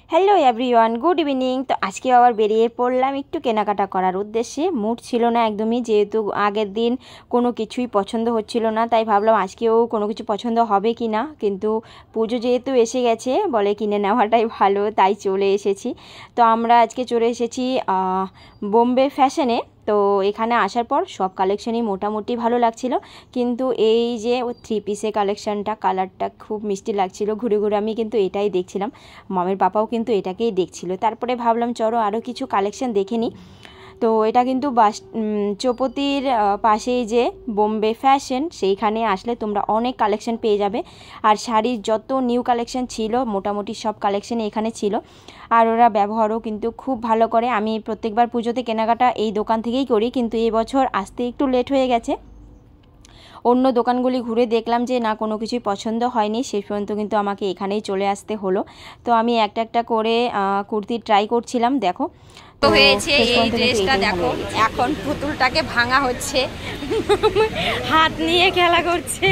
Hello everyone, good evening. তো আজকে আবার বেরিয়ে পড়লাম একটু কেনাকাটা করার উদ্দেশ্যে। মুড ছিল না একদমই, যেহেতু আগের দিন কোনো কিছুই পছন্দ হচ্ছিল না, তাই ভাবলাম আজকেও কোনো কিছু পছন্দ হবে কি না। কিন্তু পুজো যেহেতু এসে গেছে, বলে কিনে নেওয়াটাই ভালো, তাই চলে এসেছি। তো আমরা আজকে চলে এসেছি বোম্বে ফ্যাশনে। তো এখানে আসার পর সব কালেকশনই মোটামুটি ভালো লাগছিল, কিন্তু এই যে থ্রি পিসের কালেকশানটা, কালারটা খুব মিষ্টি লাগছিল। ঘুরে ঘুরে আমি কিন্তু এটাই দেখছিলাম, মামের পাপাও কিন্তু এটাকেই দেখছিল। তারপরে ভাবলাম চলো আরও কিছু কালেকশান দেখে নিই। তো এটা কিন্তু চৌপতির পাশেই যে বোম্বে ফ্যাশন, সেইখানে আসলে তোমরা অনেক কালেকশন পেয়ে যাবে। আর শাড়ির যত নিউ কালেকশন ছিল মোটামুটি সব কালেকশানই এখানে ছিল। আর ওরা ব্যবহারও কিন্তু খুব ভালো করে। আমি প্রত্যেকবার পুজোতে কেনাকাটা এই দোকান থেকেই করি, কিন্তু এবছর আসতে একটু লেট হয়ে গেছে। অন্য দোকানগুলি ঘুরে দেখলাম যে না, কোনো কিছুই পছন্দ হয়নি, শেষ পর্যন্ত কিন্তু আমাকে এখানেই চলে আসতে হলো। তো আমি একটা একটা করে কুর্তি ট্রাই করছিলাম। দেখো তো হয়েছে এই ড্রেসটা, দেখো এখন পুতুলটাকে ভাঙা হচ্ছে, হাত নিয়ে খেলা করছে।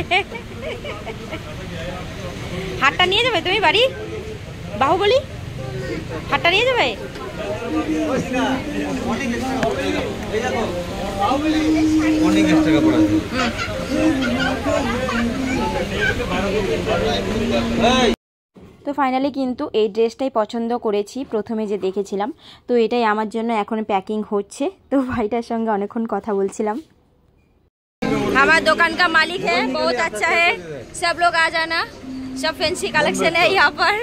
হাতটা নিয়ে যাবে তুমি বাড়ি? বাহুবলি হাতটা নিয়ে যাবে? অনেক টাকা পড়া আছে। তো ফাইনালি কিন্তু এই ড্রেসটাই পছন্দ করেছি, প্রথমে যে দেখেছিলাম। তো এটাই আমার জন্য এখন প্যাকিং হচ্ছে। তো ভাইটার সঙ্গে অনেকক্ষণ কথা বলছিলাম। আমার दुकान का मालिक है, बहुत अच्छा है, सब लोग आ जाना, सब फैंसी कलेक्शन है यहाँ पर,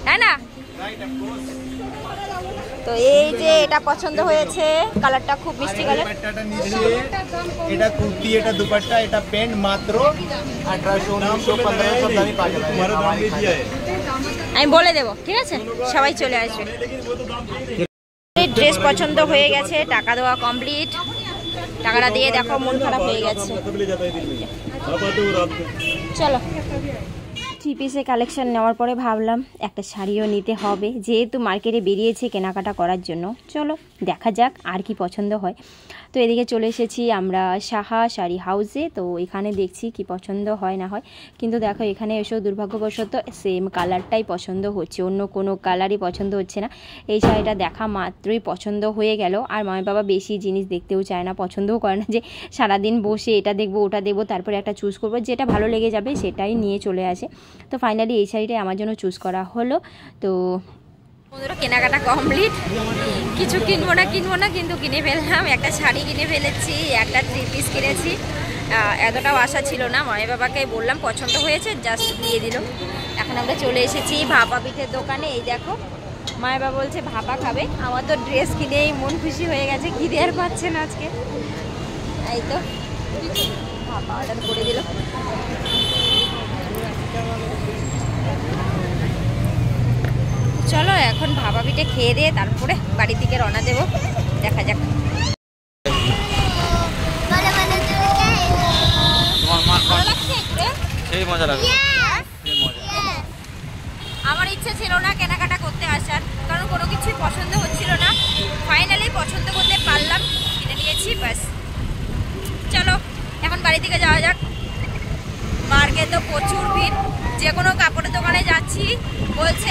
है ना। তো এই যে এটা পছন্দ হয়েছে, কালারটা খুব মিষ্টি কালার। এটা কুর্তি, এটা দুপাট্টা, এটা প্যান্ট মাত্র 1800 1900 দামই পাওয়া যাবে। আমি বলে দেবো, ঠিক আছে, সবাই চলে আসবে। ড্রেস পছন্দ হয়ে গেছে, টাকা দেওয়া কমপ্লিট। টাকাটা দিয়ে দেখো মন খারাপ হয়ে গেছে। চলো, থ্রি পিসের কালেকশন নেওয়ার পরে ভাবলাম একটা শাড়িও নিতে হবে, যেহেতু মার্কেটে বেরিয়েছে কেনাকাটা করার জন্য। চলো দেখা যাক আর কি পছন্দ হয়। তো এদিকে চলে এসেছি আমরা সাহা শাড়ি হাউসে। তো এখানে দেখছি কি পছন্দ হয় না হয়, কিন্তু দেখো এখানে এসেও দুর্ভাগ্যবশত সেম কালারটাই পছন্দ হচ্ছে, অন্য কোনো কালারই পছন্দ হচ্ছে না। এই শাড়িটা দেখা মাত্রই পছন্দ হয়ে গেল। আর মায়ের বাবা বেশি জিনিস দেখতেও চায় না, পছন্দও করে না যে সারাদিন বসে এটা দেখবো ওটা দেখবো, তারপরে একটা চুজ করবো, যেটা ভালো লেগে যাবে সেটাই নিয়ে চলে আসে। তো ফাইনালি এই শাড়িটাই আমার জন্য চুজ করা হলো। তো বন্ধুরা কেনাকাটা কমপ্লিট, কিছু কিনবো না কিন্তু কিনে ফেললাম। একটা শাড়ি কিনে ফেলেছি, একটা থ্রি পিস কিনেছি। এতটাও আশা ছিল না, মায়ের বাবাকে বললাম পছন্দ হয়েছে, জাস্ট দিয়ে দিল। এখন আমরা চলে এসেছি ভাপা পিঠের দোকানে। এই দেখো মায়ের বাবা বলছে ভাপা খাবে। আমার তো ড্রেস কিনেই মন খুশি হয়ে গেছে, খিদে আর পাচ্ছে না আজকে। এই তো ভাপা অর্ডার করে দিল। চলো এখন ভাপা পিঠে খেয়ে দিয়ে তারপরে বাড়ির দিকে রওনা দেবো, দেখা যাক। আমার ইচ্ছে ছিল না কেনাকাটা করতে আসার, কারণ কোনো কিছুই পছন্দ হচ্ছিল না। ফাইনালি পছন্দ করতে পারলাম, কিনে নিয়েছি, ব্যাস। চলো এখন বাড়ি থেকে যাওয়া যাক। মার্কেটে তো প্রচুর ভিড়, যে কোনো কাপড়ের দোকানে যাচ্ছি বলছে